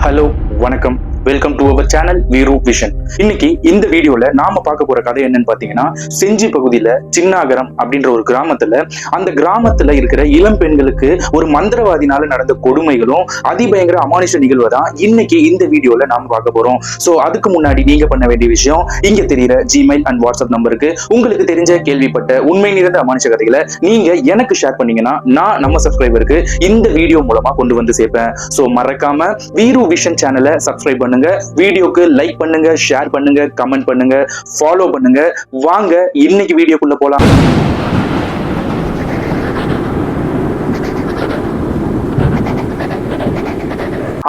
Hello, வணக்கம். Welcome to our channel Veeru vision. இன்னைக்கு இந்த வீடியோல நாம பார்க்க போற கதை என்னன்னு பாத்தீங்கன்னா, செஞ்சி பகுதியில சின்னாகரம் அப்படின்ற ஒரு கிராமத்துல அந்த கிராமத்துல இருக்கிற இளம் பெண்களுக்கு ஒரு மந்திரவாதினால நடந்த கொடுமைகளும் அதிபயங்கர அமானுஷ நிகழ்வை தான் இன்னைக்கு இந்த வீடியோல நாம பார்க்க போறோம். சோ அதுக்கு முன்னாடி நீங்க பண்ண வேண்டிய விஷயம், இங்க தெரியுற ஜிமெயில் அண்ட் வாட்ஸ்அப் நம்பருக்கு உங்களுக்கு தெரிஞ்ச கேள்விப்பட்ட உண்மை நிறைந்த அமானுஷ கதைகளை நீங்க எனக்கு ஷேர் பண்ணீங்கன்னா நான் நம்ம சப்ஸ்கிரைபருக்கு இந்த வீடியோ மூலமா கொண்டு வந்து சேர்ப்பேன். சோ மறக்காம வீரு விஷன் சேனலை சப்ஸ்கிரைப் பண்ணுங்க, வீடியோக்கு லைக் பண்ணுங்க, ஷேர் பண்ணுங்க, கமெண்ட் பண்ணுங்க, ஃபாலோ பண்ணுங்க. வாங்க இன்னைக்கு வீடியோக்குள்ள போலாம்.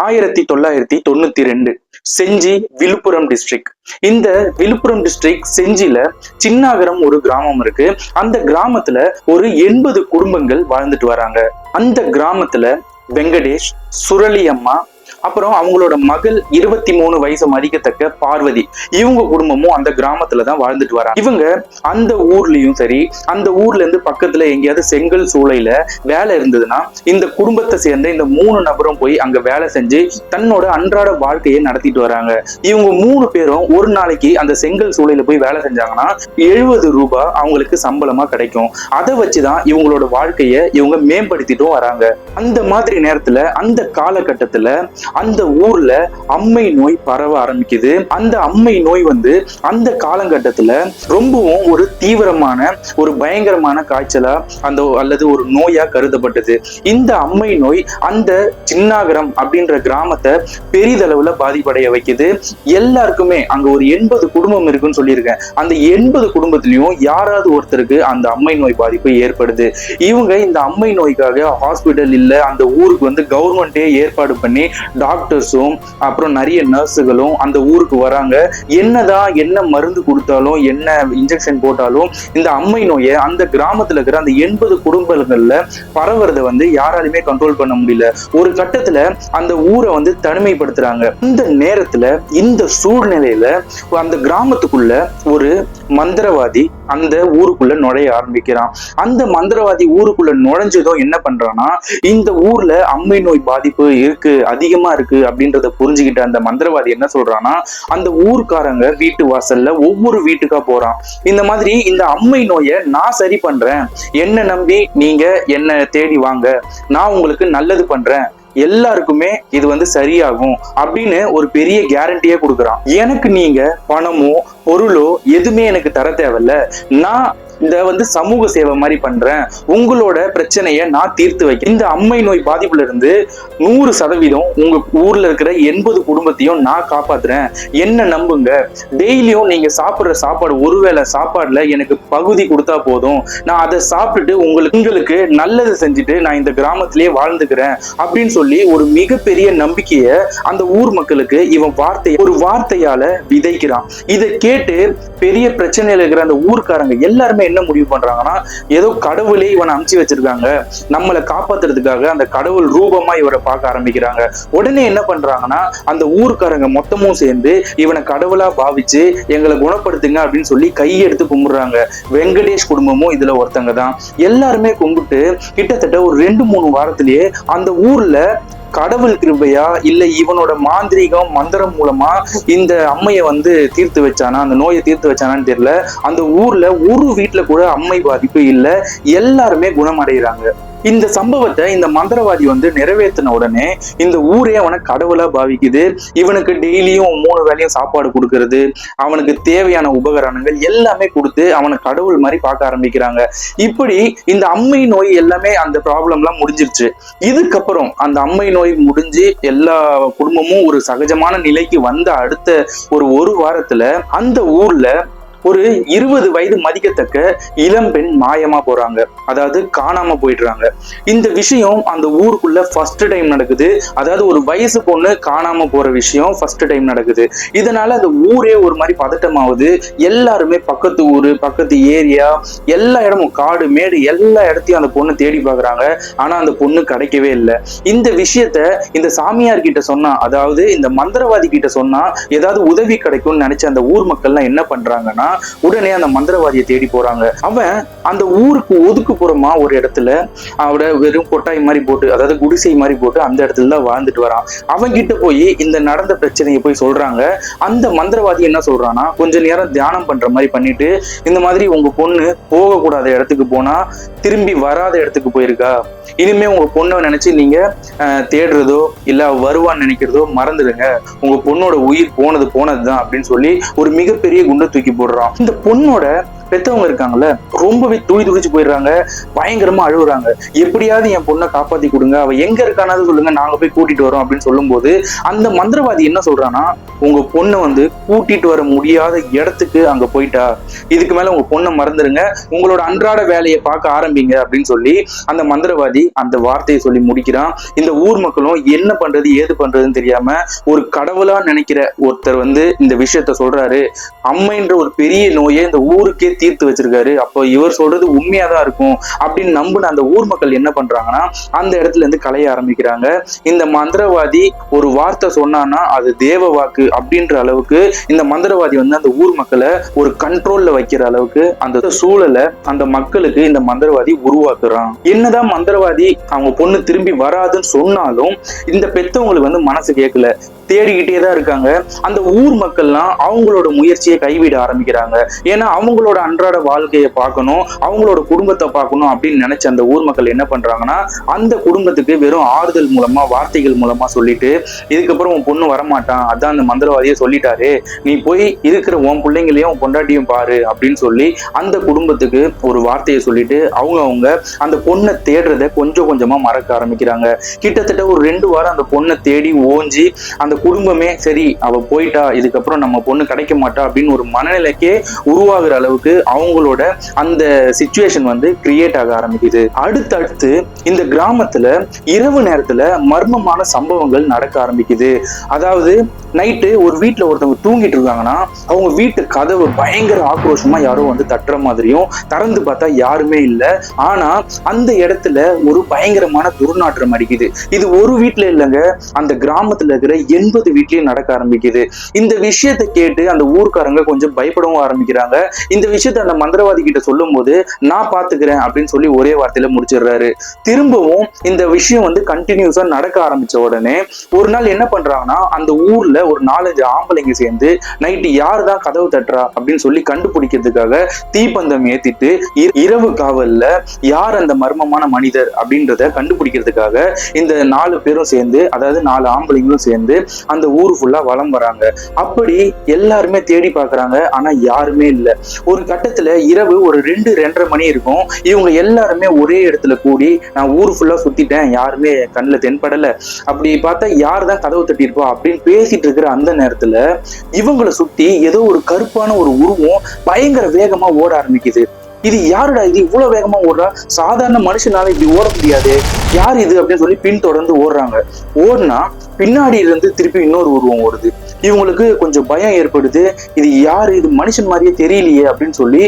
ஆயிரத்தி 992 செஞ்சி விழுப்புரம் டிஸ்ட்ரிக்ட். இந்த விழுப்புரம் டிஸ்ட்ரிக்ட் செஞ்சில சின்னாகரம் ஒரு கிராமம் இருக்கு. அந்த கிராமத்துல ஒரு 80 குடும்பங்கள் வாழ்ந்துட்டு வராங்க. அந்த கிராமத்துல வெங்கடேஷ், சுரளி அம்மா, அப்புறம் அவங்களோட மகள் 23 வயசு மதிக்கத்தக்க பார்வதி, இவங்க குடும்பமும் அந்த கிராமத்துல தான் வாழ்ந்துட்டு வராங்க. இவங்க அந்த ஊர்லயும் சரி, அந்த ஊர்ல இருந்து பக்கத்துல எங்கேயாவது செங்கல் சூளையில வேலை இருந்ததுன்னா இந்த குடும்பத்தை சேர்ந்த இந்த 3 நபரும் போய் அங்க வேலை செஞ்சு தன்னோட அன்றாட வாழ்க்கையை நடத்திட்டு வராங்க. இவங்க 3 பேரும் ஒரு நாளைக்கு அந்த செங்கல் சூளையில போய் வேலை செஞ்சாங்கன்னா 70 ரூபாய் அவங்களுக்கு சம்பளமா கிடைக்கும். அதை வச்சுதான் இவங்களோட வாழ்க்கையை இவங்க மேம்படுத்திட்டும் வராங்க. அந்த மாதிரி நேரத்துல அந்த காலகட்டத்துல அந்த ஊர்ல அம்மை நோய் பரவ ஆரம்பிக்குது. அந்த அம்மை நோய் அந்த காலகட்டத்துல ரொம்பவும் ஒரு தீவிரமான ஒரு பயங்கரமான காய்ச்சலா அல்லது ஒரு நோயா கருதப்பட்டது. இந்த அம்மை நோய் அந்த சின்னாகரம் அப்படின்ற கிராமத்தை பெரிதளவுல பாதிப்படைய வைக்குது. எல்லாருக்குமே அங்க ஒரு 80 குடும்பம் இருக்குன்னு சொல்லியிருக்கேன். அந்த 80 குடும்பத்திலையும் யாராவது ஒருத்தருக்கு அந்த அம்மை நோய் பாதிப்பு ஏற்படுது. இவங்க இந்த அம்மை நோய்க்காக ஹாஸ்பிட்டல் இல்ல, அந்த ஊருக்கு கவர்மெண்டே ஏற்பாடு பண்ணி டாக்டர்ஸும் அப்புறம் நிறைய நர்ஸுகளும் அந்த ஊருக்கு வராங்க. என்ன மருந்து கொடுத்தாலும் என்ன இன்ஜெக்ஷன் போட்டாலும் இந்த அம்மை நோயை அந்த கிராமத்துல இருக்கிற அந்த 80 குடும்பங்கள்ல பரவுறத யாராலுமே கண்ட்ரோல் பண்ண முடியல. ஒரு கட்டத்துல அந்த ஊரை தனிமைப்படுத்துறாங்க. இந்த நேரத்துல இந்த சூழ்நிலையில அந்த கிராமத்துக்குள்ள ஒரு மந்திரவாதி அந்த ஊருக்குள்ள நுழைய ஆரம்பிக்கிறான். அந்த மந்திரவாதி ஊருக்குள்ள நுழைஞ்சதும் என்ன பண்றான்னா, இந்த ஊர்ல அம்மை நோய் பாதிப்பு இருக்கு, அதிகமா இருக்கு அப்படின்றத புரிஞ்சுக்கிட்ட அந்த மந்திரவாதி என்ன சொல்றான்னா, அந்த ஊர்க்காரங்க வீட்டு வாசல்ல ஒவ்வொரு வீட்டுக்கா போறான். இந்த மாதிரி இந்த அம்மை நோயை நான் சரி பண்றேன், என்ன நம்பி நீங்க என்ன தேடி வாங்க, நான் உங்களுக்கு நல்லது பண்றேன், எல்லாருக்குமே இது சரியாகும் அப்படின்னு ஒரு பெரிய கேரண்டியே கொடுக்குறான். எனக்கு நீங்க பணமோ பொருளோ எதுவுமே எனக்கு தர தேவையில்ல, நான் இந்த சமூக சேவை மாதிரி பண்றேன், உங்களோட பிரச்சனையை நான் தீர்த்து வைக்கிறேன். இந்த அம்மை நோய் பாதிப்புல இருந்து 100% உங்க ஊர்ல இருக்கிற 80 குடும்பத்தையும் நான் காப்பாத்துறேன், என்ன நம்புங்க. டெய்லியும் நீங்க சாப்பிடுற சாப்பாடு, ஒருவேளை சாப்பாடுல எனக்கு பகுதி கொடுத்தா போதும், நான் அதை சாப்பிட்டுட்டு உங்களுக்கு நல்லது செஞ்சுட்டு நான் இந்த கிராமத்திலேயே வாழ்ந்துக்கிறேன் அப்படின்னு சொல்லி ஒரு மிகப்பெரிய நம்பிக்கையை அந்த ஊர் மக்களுக்கு இவன் ஒரு வார்த்தையால விதைக்கிறான். இதை கேட்டு பெரிய பிரச்சனையில இருக்கிற அந்த ஊர்க்காரங்க எல்லாருமே என்ன முடிவு பண்றாங்கன்னா, ஏதோ கடவுளே இவனை அமுச்சு வச்சிருக்காங்க, நம்மளை காப்பாத்துறதுக்காக அந்த கடவுள் ரூபமா இவரை பார்க்க ஆரம்பிக்கிறாங்க. உடனே என்ன பண்றாங்கன்னா, அந்த ஊர்க்காரங்க மொத்தமும் சேர்ந்து இவனை கடவுளா பாவிச்சு எங்களை குணப்படுத்துங்க அப்படின்னு சொல்லி கையெடுத்து கும்பிடுறாங்க. வெங்கடேஷ் குடும்பமும் இதுல ஒருத்தங்க தான். எல்லாருமே கும்பிட்டு கிட்டத்தட்ட ஒரு 2-3 வாரத்திலேயே அந்த ஊர்ல கடவுள் கிருபையா இல்ல இவனோட மாந்திரீகம் மந்திரம் மூலமா இந்த அம்மையை தீர்த்து வச்சானா, அந்த நோயை தீர்த்து வச்சானான்னு தெரியல, அந்த ஊர்ல ஒரு வீட்டுல கூட அம்மை பாதிப்பு இல்ல, எல்லாருமே குணமடைகிறாங்க. இந்த சம்பவத்தை இந்த மந்திரவாதி நிறைவேற்றின உடனே இந்த ஊரே அவனை கடவுளா பாவிக்குது. இவனுக்கு டெய்லியும் 3 வேளையும் சாப்பாடு கொடுக்கறது, அவனுக்கு தேவையான உபகரணங்கள் எல்லாமே கொடுத்து அவனை கடவுள் மாதிரி பார்க்க ஆரம்பிக்கிறாங்க. இப்படி இந்த அம்மை நோய் எல்லாமே அந்த ப்ராப்ளம்லாம் முடிஞ்சிருச்சு. இதுக்கப்புறம் அந்த அம்மை நோய் முடிஞ்சு எல்லா குடும்பமும் ஒரு சகஜமான நிலைக்கு வந்த அடுத்த ஒரு வாரத்துல அந்த ஊர்ல ஒரு 20 வயது மதிக்கத்தக்க இளம்பெண் மாயமா போறாங்க, அதாவது காணாம போயிடுறாங்க. இந்த விஷயம் அந்த ஊருக்குள்ள ஃபர்ஸ்ட் டைம் நடக்குது. அதாவது ஒரு வயசு பொண்ணு காணாம போற விஷயம் ஃபர்ஸ்ட் டைம் நடக்குது. இதனால அந்த ஊரே ஒரு மாதிரி பதட்டமாகுது. எல்லாருமே பக்கத்து ஊரு, பக்கத்து ஏரியா, எல்லா இடமும் காடு மேடு எல்லா இடத்தையும் அந்த பொண்ணு தேடி பாக்குறாங்க. ஆனா அந்த பொண்ணு கிடைக்கவே இல்லை. இந்த விஷயத்த இந்த சாமியார் கிட்ட சொன்னா, அதாவது இந்த மந்திரவாதி கிட்ட சொன்னா ஏதாவது உதவி கிடைக்கும்னு நினைச்ச அந்த ஊர் மக்கள்லாம் என்ன பண்றாங்கன்னா, உடனே அந்த மந்திரவாதியை தேடி போறாங்க. அவன் அந்த ஊருக்கு ஒதுக்குப்புறமா ஒரு இடத்துல அவட வெறும் கொட்டாய் மாதிரி போட்டு, அதாவது குடிசை மாதிரி போட்டு அந்த இடத்துல தான் வாழ்ந்துட்டு வரான். அவன் கிட்ட போய் இந்த நடந்த பிரச்சனையை போய் சொல்றாங்க. அந்த மந்திரவாதி என்ன சொல்றான்னா, கொஞ்ச நேரம் தியானம் பண்ற மாதிரி பண்ணிட்டு, இந்த மாதிரி உங்க பொண்ணு போகக்கூடாத இடத்துக்கு போனா திரும்பி வராத இடத்துக்கு போயிருக்கா, இனிமே உங்க பொண்ணை நினைச்சு நீங்க தேடுறதோ இல்ல வருவான்னு நினைக்கிறதோ மறந்துடுங்க, உங்க பொண்ணோட உயிர் போனதுதான் அப்படின்னு சொல்லி ஒரு மிகப்பெரிய குண்டை தூக்கி போடுறான். இந்த பொண்ணோட பெத்தவங்க இருக்காங்கல்ல, ரொம்பவே துடிச்சு போயிடுறாங்க, பயங்கரமா அழுகுறாங்க. எப்படியாவது என் பொண்ணை காப்பாத்தி கொடுங்க, அவ எங்க இருக்கானாவது சொல்லுங்க, நாங்க போய் கூட்டிட்டு வரோம் அப்படின்னு சொல்லும் போது அந்த மந்திரவாதி என்ன சொல்றான்னா, உங்க பொண்ணை கூட்டிட்டு வர முடியாத இடத்துக்கு அங்க போயிட்டா, இதுக்கு மேல உங்க பொண்ணை மறந்துருங்க, உங்களோட அன்றாட வேலையை பார்க்க ஆரம்பிங்க அப்படின்னு சொல்லி அந்த மந்திரவாதி அந்த வார்த்தையை சொல்லி முடிக்கிறான். இந்த ஊர் மக்களும் என்ன பண்றது ஏது பண்றதுன்னு தெரியாம ஒரு கடவுளா நினைக்கிற ஒருத்தர் இந்த விஷயத்த சொல்றாரு. அம்மைன்ற ஒரு பெரிய நோயை இந்த ஊருக்கே தீர்த்து வச்சிருக்காரு, அப்போ இவர் சொல்றது உண்மையாதான் இருக்கும் அப்படின்னு நம்பின அந்த ஊர் மக்கள் என்ன பண்றாங்கன்னா, அந்த இடத்துல இருந்து கலைய ஆரம்பிக்கிறாங்க. இந்த மந்திரவாதி ஒரு வார்த்தை சொன்னான்னா அது தேவ வாக்கு அப்படின்ற அளவுக்கு இந்த மந்திரவாதி அந்த ஊர் மக்களை ஒரு கண்ட்ரோல்ல வைக்கிற அளவுக்கு அந்த சூழலை அந்த மக்களுக்கு இந்த மந்திரவாதி உருவாக்குறான். என்னதான் மந்திரவாதி அவங்க பொண்ணு திரும்பி வராதுன்னு சொன்னாலும் இந்த பெத்தவங்களுக்கு மனசு கேட்கல, தேடிக்கிட்டே தான் இருக்காங்க. அந்த ஊர் மக்கள்லாம் அவங்களோட முயற்சியை கைவிட ஆரம்பிக்கிறாங்க. ஏன்னா அவங்களோட அன்றாட வாழ்க்கையை பார்க்கணும், அவங்களோட குடும்பத்தை பார்க்கணும் அப்படின்னு நினைச்ச அந்த ஊர் மக்கள் என்ன பண்றாங்கன்னா, அந்த குடும்பத்துக்கு வெறும் ஆறுதல் மூலமா வார்த்தைகள் மூலமா சொல்லிட்டு, இதுக்கப்புறம் உன் பொண்ணு வரமாட்டான், அதான் அந்த மந்திரவாதியை சொல்லிட்டாரு, நீ போய் இருக்கிற உன் பிள்ளைங்களையும் பொண்டாட்டியும் பாரு அப்படின்னு சொல்லி அந்த குடும்பத்துக்கு ஒரு வார்த்தையை சொல்லிட்டு அவங்க அந்த பொண்ணை தேடுறத கொஞ்சம் கொஞ்சமா மறக்க ஆரம்பிக்கிறாங்க. கிட்டத்தட்ட ஒரு 2 வாரம் அந்த பொண்ணை தேடி ஓஞ்சி அந்த குடும்பமே சரி அவ போயிட்டா, இதுக்கப்புறம் நம்ம பொண்ணு கிடைக்க மாட்டா அப்படின்னு ஒரு மனநிலைக்கே உருவாகிற அளவுக்கு அவங்களோட அந்த சிச்சுவேஷன் கிரியேட் ஆக ஆரம்பிக்குது. அடுத்தடுத்து இந்த கிராமத்துல இரவு நேரத்துல மர்மமான சம்பவங்கள் நடக்க ஆரம்பிக்குது. அதாவது நைட்டு ஒரு வீட்டுல ஒருத்தவங்க தூங்கிட்டு இருக்காங்கன்னா அவங்க வீட்டு கதவு பயங்கர ஆக்ரோஷமா யாரோ தட்டுற மாதிரியும், திறந்து பார்த்தா யாருமே இல்லை. ஆனா அந்த இடத்துல ஒரு பயங்கரமான துர்நாற்றம் அடிக்குது. இது ஒரு வீட்டுல இல்லைங்க, அந்த கிராமத்துல இருக்கிற 80 வீட்லயும் நடக்க ஆரம்பிக்குது. இந்த விஷயத்தை கேட்டு அந்த ஊர்க்காரங்க கொஞ்சம் பயப்படவும் ஆரம்பிக்கிறாங்க. இந்த விஷயத்த அந்த மந்திரவாதி கிட்ட சொல்லும் போது நான் பாத்துக்கிறேன் அப்படின்னு சொல்லி ஒரே வார்த்தையில முடிச்சிடுறாரு. திரும்பவும் இந்த விஷயம் கண்டினியூஸா நடக்க ஆரம்பிச்ச உடனே ஒரு நாள் என்ன பண்றாங்கன்னா, அந்த ஊர்ல ஒரு 4-5 ஆம்பளைங்க சேர்ந்து நைட்டு யாரு தான் கதவு தட்டுறா அப்படின்னு சொல்லி கண்டுபிடிக்கிறதுக்காக தீப்பந்தம் ஏத்திட்டு இரவு காவல்ல யார் அந்த மர்மமான மனிதர் அப்படின்றத கண்டுபிடிக்கிறதுக்காக இந்த 4 பேரும் சேர்ந்து, அதாவது 4 ஆம்பளைங்களும் சேர்ந்து அந்த ஊர் ஃபுல்லா வலம் வராங்க. அப்படி எல்லாருமே தேடி பாக்குறாங்க, ஆனா யாருமே இல்லை. ஒரு கட்டத்துல இரவு ஒரு 2-2:30 மணி இருக்கும். இவங்க எல்லாருமே ஒரே இடத்துல கூடி, நான் ஊர் ஃபுல்லா சுத்திட்டேன், யாருமே கண்ணுல தென்படல, அப்படி பார்த்தா யார் தான் கதவு தட்டியிருப்பா அப்படின்னு பேசிட்டு இருக்கிற அந்த நேரத்துல இவங்களை சுத்தி ஏதோ ஒரு கருப்பான ஒரு உருவம் பயங்கர வேகமா ஓட ஆரம்பிக்குது. இது யாருடா, இது இவ்வளவு வேகமா ஓடுறா, சாதாரண மனுஷனால இப்படி ஓட முடியாது, யார் இது அப்படின்னு சொல்லி பின் தொடர்ந்து ஓடுறாங்க. ஓடுனா பின்னாடி இருந்து திருப்பி இன்னொரு உருவம் ஓடுது. இவங்களுக்கு கொஞ்சம் பயம் ஏற்படுது, இது யாரு, இது மனுஷன் மாதிரியே தெரியலையே அப்படின்னு சொல்லி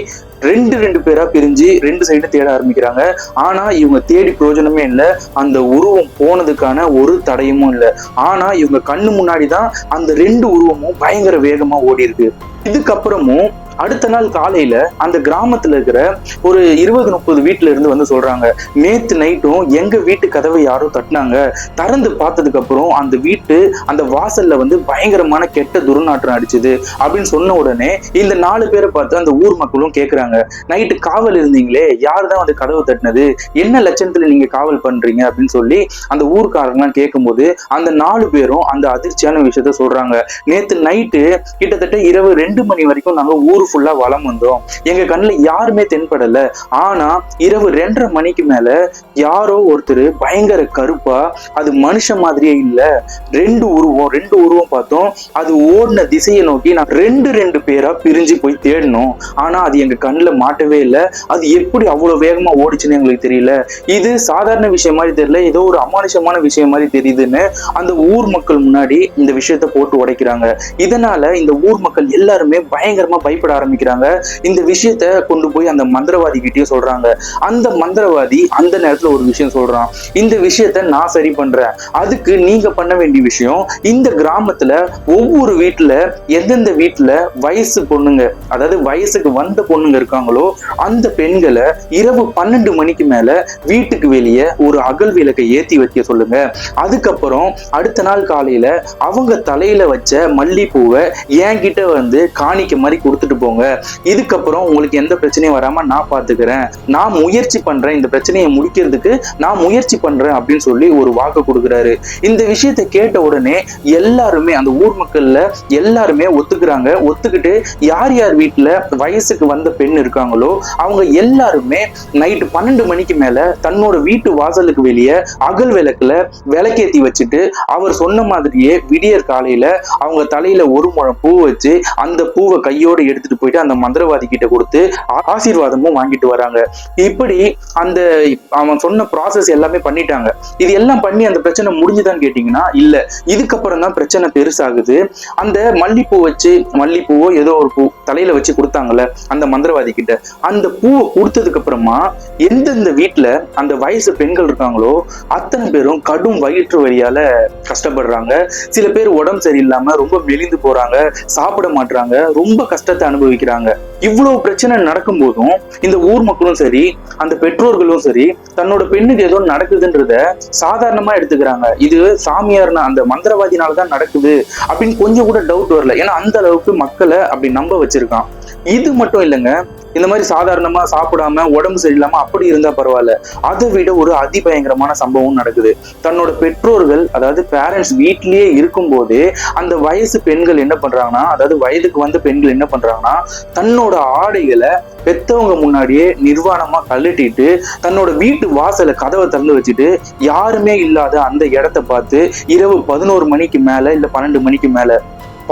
2 பேரா பிரிஞ்சு 2 சைடு தேட ஆரம்பிக்கிறாங்க. ஆனா இவங்க தேடி பிரயோஜனமே இல்லை, அந்த உருவம் போனதுக்கான ஒரு தடையும் இல்லை. ஆனா இவங்க கண்ணு முன்னாடிதான் அந்த 2 உருவமும் பயங்கர வேகமா ஓடி இருக்கு. இதுக்கப்புறமும் அடுத்த நாள் காலையில அந்த கிராமத்துல இருக்கிற ஒரு 20-30 வீட்டுல இருந்து சொல்றாங்க, நேத்து நைட்டும் எங்க வீட்டு கதவை யாரோ தட்டினாங்க, திறந்து பார்த்ததுக்கு அப்புறம் அந்த வீட்டு அந்த வாசல்ல பயங்கரமான கெட்ட துர்நாற்றம் அடிச்சுது அப்படின்னு சொன்ன உடனே இந்த 4 பேரை பார்த்து அந்த ஊர் மக்களும் கேட்கிறாங்க, நைட்டு காவல் இருந்தீங்களே, யார் தான் கதவு தட்டினது, என்ன லட்சணத்துல நீங்க காவல் பண்றீங்க அப்படின்னு சொல்லி அந்த ஊர்க்காரங்களாம் கேட்கும்போது அந்த 4 பேரும் அந்த அதிர்ச்சியான விஷயத்த சொல்றாங்க. நேத்து நைட்டு கிட்டத்தட்ட இரவு 2 மணி வரைக்கும் நாங்க ஊர் ஃபுல்லா வலம் வந்தோம், எங்க கண்ணுல யாருமே தென்படல, ஆனா இரவு 2:30 மணிக்கு மேல யாரோ ஒருத்தர் பயங்கர கருப்பா, அது மனுஷன் மாதிரியே இல்ல, 2 உருவம் பார்த்தோம், அது ஓடின திசையை நோக்கி நான் 2 பேரா பிரிஞ்சு போய் தேடணும், ஆனா அது எங்க கண்ணுல கண்ணுல மாட்டவே இல்லை. அது எப்படி அவ்வளவு வேகமா ஓடிச்சுன்னு எங்களுக்கு தெரியல. இது சாதாரண விஷயம் மாதிரி தெரியல, ஏதோ ஒரு அமானுஷமான விஷயம் மாதிரி தெரியுதுன்னு அந்த ஊர் மக்கள் முன்னாடி இந்த விஷயத்த போட்டு உடைக்கிறாங்க. இதனால இந்த ஊர் மக்கள் எல்லாருமே பயங்கரமா பயப்பட ஆரம்பிக்கிறாங்க. இந்த விஷயத்த கொண்டு போய் அந்த மந்திரவாதி கிட்டயும் சொல்றாங்க. அந்த மந்திரவாதி அந்த நேரத்துல ஒரு விஷயம் சொல்றான், இந்த விஷயத்த நான் சரி பண்றேன், அதுக்கு நீங்க பண்ண வேண்டிய விஷயம், இந்த கிராமத்துல ஒவ்வொரு வீட்டுல எந்தெந்த வீட்டுல வயசு பொண்ணுங்க, அதாவது வயசுக்கு வந்த பொண்ணுங்க இருக்காங்களோ அந்த பெண்களை இரவு 12 மணிக்கு மேல வீட்டுக்கு வெளியே ஒரு அகல் விளக்கை ஏத்தி வைக்க சொல்லுங்க. அதுக்கப்புறம் அடுத்த நாள் காலையில அவங்க தலையில வச்ச மல்லிப்பூவை என்கிட்ட வந்து காணிக்க மாதிரி கொடுத்துட்டு போங்க. இதுக்கப்புறம் உங்களுக்கு எந்த பிரச்சனையும் வராம நான் பாத்துக்கிறேன், நான் முயற்சி பண்றேன், இந்த பிரச்சனையை முடிக்கிறதுக்கு நான் முயற்சி பண்றேன் அப்படின்னு சொல்லி ஒரு வாக்கு கொடுக்குறாரு. இந்த விஷயத்தை கேட்ட உடனே எல்லாருமே அந்த ஊர் மக்கள்ல எல்லாருமே ஒத்துக்கிறாங்க. ஒத்துக்கிட்டு யார் யார் வீட்டுல வயசுக்கு வந்த பெண் இருக்காங்களோ அவங்க எல்லாருமே நைட்டு 12 மணிக்கு மேல தன்னோட வீட்டு வாசலுக்கு வெளியே அகல் விளக்குல விளக்கேத்தி வச்சுட்டு அவர் சொன்ன மாதிரியே விடியற் காலையில அவங்க தலையில ஒரு முழம் பூ வச்சு அந்த பூவை கையோடு எடுத்துட்டு போயிட்டு அந்த மந்திரவாதி கிட்ட கொடுத்து ஆசீர்வாதமும் வாங்கிட்டு வராங்க. இப்படி அந்த அவன் சொன்ன ப்ராசஸ் எல்லாமே பண்ணிட்டாங்க. இது எல்லாம் பண்ணி அந்த பிரச்சனை முடிஞ்சுதான்னு கேட்டீங்கன்னா இல்ல, இதுக்கப்புறம் தான் பிரச்சனை பெருசாகுது. அந்த மல்லிப்பூவோ ஏதோ ஒரு பூ தலையில வச்சு கொடுத்தாங்கல்ல அந்த மந்திரவாதி கிட்ட, அந்த பூவை கொடுத்ததுக்கு அப்புறமா எந்தெந்த வீட்டுல அந்த வயசு பெண்கள் இருக்காங்களோ அத்தனை பேரும் கடும் வயிற்று வலியால கஷ்டப்படுறாங்க. சில பேர் உடம்பு சரியில்லாம ரொம்ப மெலிந்து போறாங்க, சாப்பிட மாட்டாங்க, ரொம்ப கஷ்டத்தை அனுபவிக்கிறாங்க. இவ்வளவு பிரச்சனை நடக்கும் போதும் இந்த ஊர் மக்களும் சரி அந்த பெற்றோர்களும் சரி தன்னோட பெண்ணுக்கு ஏதோ நடக்குதுன்றத சாதாரணமா எடுத்துக்கிறாங்க. இது சாமியார்னா அந்த மந்திரவாதினாலதான் நடக்குது அப்படின்னு கொஞ்சம் கூட டவுட் வரல. ஏன்னா அந்த அளவுக்கு மக்களை அப்படி நம்ப வச்சிருக்கான். இது மட்டும் இல்லைங்க, இந்த மாதிரி சாதாரணமா சாப்பிடாம உடம்பு சரியில்லாம அப்படி இருந்தா பரவாயில்ல, அதை விட ஒரு அதிபயங்கரமான சம்பவம் நடக்குது. தன்னோட பெற்றோர்கள் அதாவது பேரண்ட்ஸ் வீட்லயே இருக்கும் போதே அந்த வயசு பெண்கள் என்ன பண்றாங்கன்னா, அதாவது வயதுக்கு வந்த பெண்கள் என்ன பண்றாங்கன்னா, தன்னோட ஆடைகளை பெத்தவங்க முன்னாடியே நிர்வாணமா கழட்டிட்டு தன்னோட வீட்டு வாசல கதவை திறந்து வச்சுட்டு யாருமே இல்லாத அந்த இடத்த பார்த்து இரவு 11 மணிக்கு மேல இல்ல 12 மணிக்கு மேல,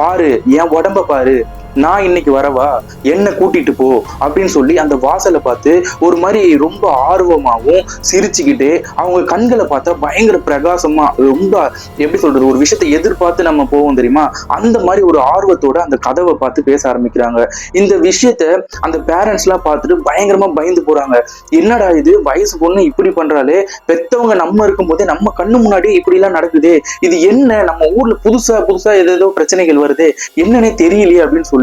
பாரு என் உடம்ப பாரு, நான் இன்னைக்கு வரவா, என்ன கூட்டிட்டு போ அப்படின்னு சொல்லி அந்த வாசலை பார்த்து ஒரு மாதிரி ரொம்ப ஆர்வமாகவும் சிரிச்சுக்கிட்டே அவங்க கண்களை பார்த்தா பயங்கர பிரகாசமா, ரொம்ப எப்படி சொல்றது, ஒரு விஷயத்தை எதிர்பார்த்து நம்ம போவோம் தெரியுமா, அந்த மாதிரி ஒரு ஆர்வத்தோட அந்த கதவை பார்த்து பேச ஆரம்பிக்கிறாங்க. இந்த விஷயத்த அந்த பேரண்ட்ஸ் எல்லாம் பார்த்துட்டு பயங்கரமா பயந்து போறாங்க. என்னடா இது, வயசு பொண்ணு இப்படி பண்றாலே, பெத்தவங்க நம்ம இருக்கும் போதே நம்ம கண்ணு முன்னாடியே இப்படி எல்லாம் நடக்குது, இது என்ன, நம்ம ஊர்ல புதுசா ஏதேதோ பிரச்சனைகள் வருது, என்னன்னே தெரியலையே அப்படின்னு சொல்லி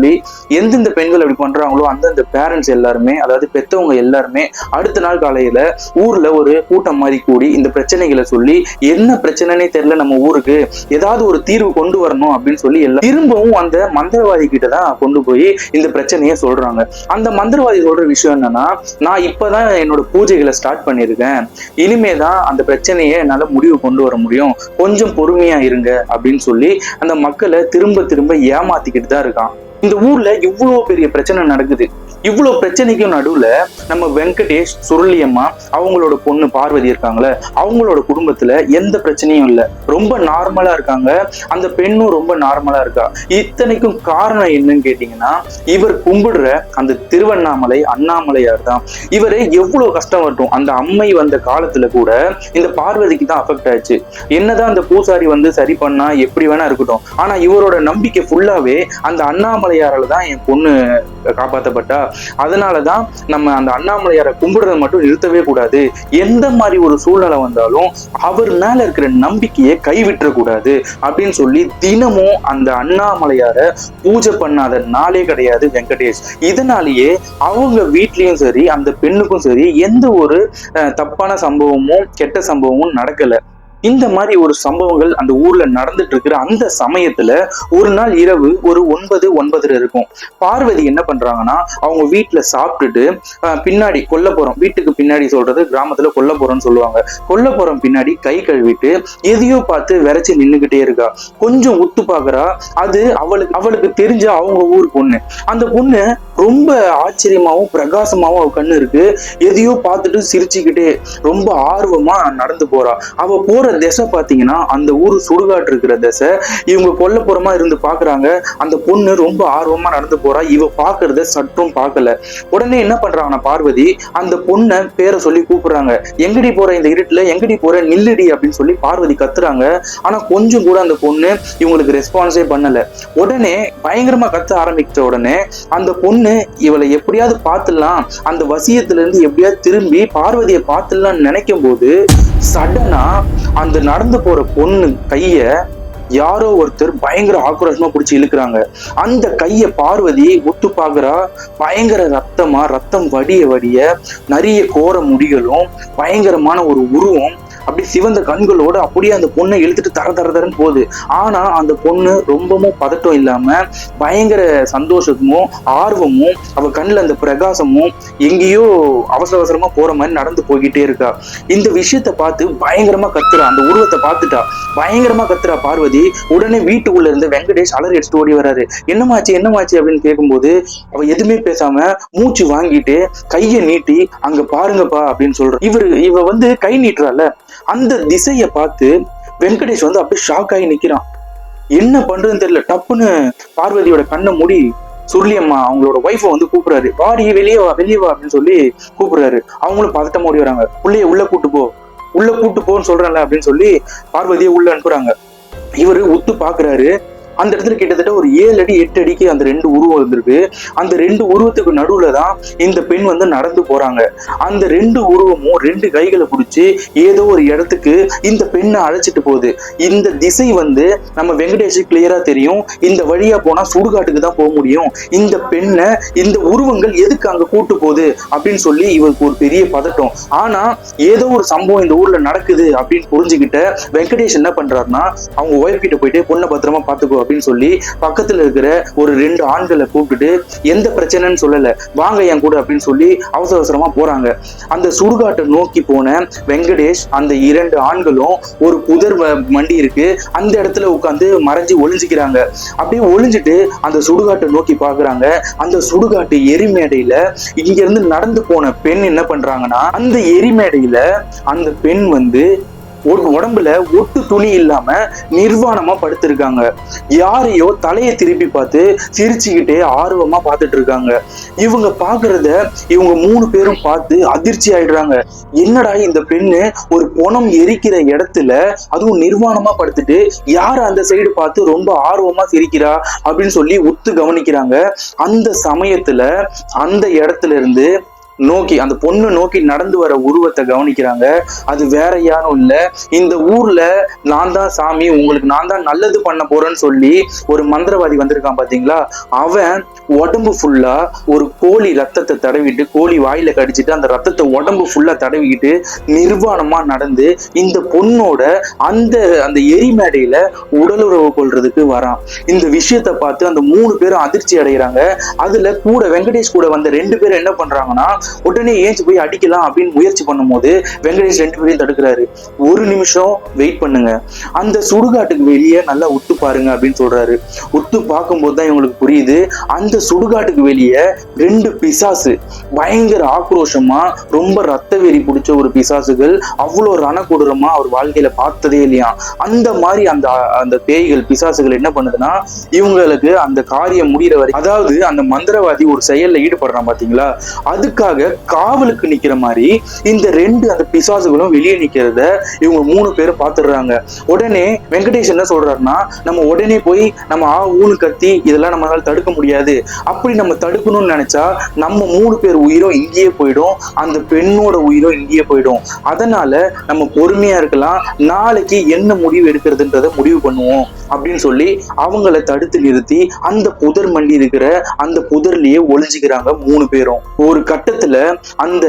எந்தெந்த பெண்கள் அப்படி பண்றாங்களோ அந்தந்த பேரண்ட்ஸ் எல்லாருமே, அதாவது பெத்தவங்க எல்லாருமே அடுத்த நாள் காலையில ஊர்ல ஒரு கூட்டம் மாதிரி கூடி இந்த பிரச்சனைகளை சொல்லி, என்ன பிரச்சனைனே தெரியல, நம்ம ஊருக்கு ஏதாவது ஒரு தீர்வு கொண்டு வரணும் அப்படின்னு சொல்லி எல்லாம் திரும்பவும் அந்த மந்திரவாதி கிட்ட தான் கொண்டு போய் இந்த பிரச்சனையை சொல்றாங்க. அந்த மந்திரவாதி சொல்ற விஷயம் என்னன்னா, நான் இப்பதான் என்னோட பூஜைகளை ஸ்டார்ட் பண்ணிருக்கேன், இனிமேதான் அந்த பிரச்சனையை என்னால முடிவு கொண்டு வர முடியும், கொஞ்சம் பொறுமையா இருங்க அப்படின்னு சொல்லி அந்த மக்களை திரும்ப ஏமாத்திக்கிட்டு தான் இருக்கான். இந்த ஊர்ல இவ்வளவு பெரிய பிரச்சனை நடக்குது. இவ்வளவு பிரச்சனைக்கும் நடுவுல நம்ம வெங்கடேஷ், சுருளியம்மா, அவங்களோட பொண்ணு பார்வதி இருக்காங்களே, அவங்களோட குடும்பத்துல எந்த பிரச்சனையும் இல்லை, ரொம்ப நார்மலா இருக்காங்க. அந்த பெண்ணும் ரொம்ப நார்மலா இருக்கா. இத்தனைக்கும் காரணம் என்னன்னு கேட்டீங்கன்னா, இவர் கும்பிடுற அந்த திருவண்ணாமலை அண்ணாமலையார் தான். இவரு எவ்வளவு கஷ்டம் வரட்டும், அந்த அம்மை வந்த காலத்துல கூட இந்த பார்வதிக்கு தான் அஃபெக்ட் ஆயிடுச்சு. என்னதான் அந்த பூசாரி வந்து சரி பண்ணா எப்படி வேணா இருக்கட்டும், ஆனா இவரோட நம்பிக்கை ஃபுல்லாவே அந்த அண்ணாமலையாரால தான் என் பொண்ணு காப்பாற்றப்பட்டா, அதனாலதான் நம்ம அந்த அண்ணாமலையாரை கும்பிடுறத மட்டும் நிறுத்தவே கூடாது, எந்த மாதிரி ஒரு சூழ்நிலை வந்தாலும் அவர் மேல இருக்கிற நம்பிக்கையை கைவிட்டுற கூடாது அப்படின்னு சொல்லி தினமும் அந்த அண்ணாமலையாரை பூஜை பண்ணாத நாளே கிடையாது வெங்கடேஷ். இதனாலேயே அவங்க வீட்லயும் சரி அந்த பெண்ணுக்கும் சரி எந்த ஒரு தப்பான சம்பவமும் கெட்ட சம்பவமும் நடக்கல. இந்த மாதிரி ஒரு சம்பவங்கள் அந்த ஊர்ல நடந்துட்டு இருக்கிற அந்த சமயத்துல ஒரு நாள் இரவு ஒரு 9:30 இருக்கும். பார்வதி என்ன பண்றாங்கன்னா, அவங்க வீட்டுல சாப்பிட்டுட்டு பின்னாடி கொல்லப்புறம், வீட்டுக்கு பின்னாடி சொல்றது கிராமத்துல கொல்லப்புறம்னு சொல்லுவாங்க, கொல்லப்புறம் பின்னாடி கை கழுவிட்டு எதையோ பார்த்து விரைச்சு நின்னுகிட்டே இருக்கா. கொஞ்சம் உத்து பாக்குறா, அது அவளுக்கு தெரிஞ்ச அவங்க ஊர் பொண்ணு. அந்த பொண்ணு ரொம்ப ஆச்சரியமாவும் பிரகாசமாவும் அவ கண்ணு இருக்கு. எதையோ பார்த்துட்டு சிரிச்சுக்கிட்டே ரொம்ப ஆர்வமா நடந்து போறா. அவ போற திசை பாத்தீங்கன்னா அந்த ஊர் சுடுகாட்டு இருக்கிற திசை. இவங்க கொல்லப்புறமா இருந்து பாக்குறாங்க. அந்த பொண்ணு ரொம்ப ஆர்வமா நடந்து போறா. இவ பாக்குறத சற்றும் பார்க்கல. உடனே என்ன பண்றாங்கன்னா பார்வதி அந்த பொண்ணை பேரை சொல்லி கூப்பிடுறாங்க. எங்கடி போற இந்த இருட்டுல, எங்கடி போற, நில்லுடி அப்படின்னு சொல்லி பார்வதி கத்துறாங்க. ஆனா கொஞ்சம் கூட அந்த பொண்ணு இவங்களுக்கு ரெஸ்பான்ஸே பண்ணல. உடனே பயங்கரமா கத்த ஆரம்பிச்ச உடனே அந்த பொண்ணு இவளை எப்படியாவது பார்த்துடலாம், அந்த வசியத்துல இருந்து எப்படியாவது திரும்பி பார்வதியை பார்த்துடலாம்னு நினைக்கும் போது சடனா அந்த நடந்து போற பொண்ணு கைய யாரோ ஒருத்தர் பயங்கர ஆக்ரோஷமா பிடிச்சி இழுக்கிறாங்க. அந்த கைய பார்வதி ஒத்து பாக்குறா. பயங்கர ரத்தம் வடிய வடிய நிறைய கோர முடிகளும் பயங்கரமான ஒரு உருவம் அப்படி சிவந்த கண்களோட அப்படியே அந்த பொண்ணை இழுத்துட்டு தரன்னு போகுது. ஆனா அந்த பொண்ணு ரொம்பவும் பதட்டம் இல்லாம பயங்கர சந்தோஷமும் ஆர்வமும் அவ கண்ணுல அந்த பிரகாசமும் எங்கேயோ அவசரமா போற மாதிரி நடந்து போய்கிட்டே இருக்கா. இந்த விஷயத்த பார்த்து பயங்கரமா கத்துறா. அந்த உருவத்தை பார்த்துட்டா பயங்கரமா கத்துறா பார்வதி. உடனே வீட்டுக்குள்ள இருந்து வெங்கடேஷ் அலறி அடிச்சுட்டு ஓடி வராரு. என்னமாச்சு அப்படின்னு கேட்கும்போது அவ எதுவுமே பேசாம மூச்சு வாங்கிட்டு கையை நீட்டி அங்க பாருங்கப்பா அப்படின்னு சொல்ற. இவ கை நீட்டுறால அந்த திசையை பார்த்து வெங்கடேஷ் அப்படியே ஷாக் ஆகி நிக்கிறான். என்ன பண்றதுன்னு தெரியல. டப்புன்னு பார்வதியோட கண்ணை மூடி சுருளியம்மா அவங்களோட ஒய்ஃபை கூப்பிடுறாரு. வாடி வெளியே வா அப்படின்னு சொல்லி கூப்பிடுறாரு. அவங்களும் பதட்டம் ஓடி வராங்க. புள்ளைய உள்ள கூட்டு போன்னு சொல்றேன்ல அப்படின்னு சொல்லி பார்வதியை உள்ள அனுப்புறாங்க. இவரு உத்து பாக்குறாரு. அந்த இடத்துல கிட்டத்தட்ட ஒரு 7 அடி 8 அடிக்கு அந்த 2 உருவம் இருந்திருக்கு. அந்த 2 உருவத்துக்கு நடுவுல தான் இந்த பெண் நடந்து போறாங்க. அந்த 2 உருவமும் 2 கைகளை பிடிச்சி ஏதோ ஒரு இடத்துக்கு இந்த பெண்ணை அழைச்சிட்டு போகுது. இந்த திசை நம்ம வெங்கடேஷ் கிளியரா தெரியும். இந்த வழியா போனா சுடுகாட்டுக்கு தான் போக முடியும். இந்த பெண்ணை இந்த உருவங்கள் எதுக்கு அங்க கூட்டு போகுது அப்படின்னு சொல்லி இவருக்கு ஒரு பெரிய பதட்டம். ஆனா ஏதோ ஒரு சம்பவம் இந்த ஊர்ல நடக்குது அப்படின்னு புரிஞ்சுக்கிட்ட வெங்கடேஷ் என்ன பண்றாருன்னா அவங்க ஒய்ஃப் கிட்ட போயிட்டு பொண்ணை பத்திரமா பாத்துக்கோ அப்படின்னு சொல்லி பக்கத்துல இருக்கிற ஒரு 2 ஆண்களை கூப்பிட்டுட்டு எந்த பிரச்சனைன்னு சொல்லல, வாங்க என் கூட அப்படின்னு சொல்லி அவசரமா போறாங்க. அந்த சுடுகாட்டை நோக்கி போன வெங்கடேஷ் அந்த 2 ஆண்களும் ஒரு புதர் மண்டி இருக்கு அந்த இடத்துல உட்காந்து மறைஞ்சு ஒளிஞ்சுக்கிறாங்க. அப்படியே ஒளிஞ்சிட்டு அந்த சுடுகாட்டை நோக்கி பாக்குறாங்க. அந்த சுடுகாட்டு எரிமேடையில இங்க இருந்து நடந்து போன பெண் என்ன பண்றாங்கன்னா அந்த எரிமேடையில அந்த பெண் உடம்புல ஒட்டு துணி இல்லாம நிர்வாணமா படுத்திருக்காங்க. யாரையோ தலையை திருப்பி பார்த்து சிரிச்சுக்கிட்டே ஆர்வமா பார்த்துட்டு இருக்காங்க. இவங்க பாக்குறத இவங்க 3 பேரும் பார்த்து அதிர்ச்சி ஆயிடுறாங்க. என்னடா இந்த பெண்ணு ஒரு பொணம் எரிக்கிற இடத்துல அதுவும் நிர்வாணமா படுத்துட்டு யாரு அந்த சைடு பார்த்து ரொம்ப ஆர்வமா சிரிக்கிறா அப்படின்னு சொல்லி உத்து கவனிக்கிறாங்க. அந்த சமயத்துல அந்த இடத்துல இருந்து அந்த பொண்ணு நோக்கி நடந்து வர உருவத்தை கவனிக்கிறாங்க. அது வேற யாரும் இல்ல, இந்த ஊர்ல நான் தான் சாமி, உங்களுக்கு நான் தான் நல்லது பண்ண போறேன்னு சொல்லி ஒரு மந்திரவாதி வந்திருக்கான் பாத்தீங்களா, அவன் உடம்பு ஃபுல்லா ஒரு கோழி ரத்தத்தை தடவிட்டு, கோழி வாயில கடிச்சிட்டு அந்த ரத்தத்தை உடம்பு ஃபுல்லா தடவிக்கிட்டு நிர்வாணமா நடந்து இந்த பொண்ணோட அந்த எரிமேடையில உடலுறவு கொள்றதுக்கு வரான். இந்த விஷயத்தை பார்த்து அந்த 3 பேரும் அதிர்ச்சி அடைகிறாங்க. அதுல கூட வெங்கடேஷ் கூட வந்த 2 பேரும் என்ன பண்றாங்கன்னா உடனே ஏஞ்சி போய் அடிக்கலாம் அப்படின்னு முயற்சி பண்ணும் போது வெங்கடேஷ் 2 பேரையும் தடுக்கிறாரு. 1 நிமிஷம் வெயிட் பண்ணுங்க, அந்த சுடுகாட்டுக்கு வெளியே நல்லா உத்து பாருங்க அப்படின்னு சொல்றாரு. உத்து பார்க்கும்போது தான் இவங்களுக்கு புரியுது, அந்த சுடுகாட்டுக்கு வெளியே 2 பிசாசு பயங்கர ஆக்ரோஷமா ரொம்ப ரத்த வெறி பிடிச்ச ஒரு பிசாசுகள் அவ்வளோ ரணகொடூரமா அவர் வாழ்க்கையில பார்த்ததே இல்லையா. அந்த மாதிரி அந்த பேய்கள் பிசாசுகள் என்ன பண்ணுதுன்னா இவங்களுக்கு அந்த காரியம் முடிகிற வரை, அதாவது அந்த மந்திரவாதி ஒரு செயல்ல ஈடுபடுறான் பாத்தீங்களா, அதுக்காக காவலுக்கு நிக்கிற மாதிரி இந்த 2 அந்த பிசாசுகளும் வெளியே நிக்கிறத இவங்க 3 பேரும் பாத்துடுறாங்க. உடனே வெங்கடேஷ் என்ன சொல்றாருன்னா நம்ம உடனே போய் நம்ம ஊனு கத்தி இதெல்லாம் நம்மளால தடுக்க முடியாது, அப்படி நம்ம தடுக்கணும்னு நினைச்சா நம்ம 3 பேர் உயிரும் இங்கேயே போயிடும், அந்த பெண்ணோட உயிரும் இங்கேயே போயிடும். அதனால நம்ம பொறுமையா இருக்கலாம், நாளைக்கு என்ன முடிவு எடுக்கிறதுன்றத முடிவு பண்ணுவோம் அப்படின்னு சொல்லி அவங்கள தடுத்து நிறுத்தி அந்த புதர் மண்டி இருக்கிற அந்த புதர்லயே ஒளிஞ்சுக்கிறாங்க 3 பேரும். ஒரு கட்டத்துல அந்த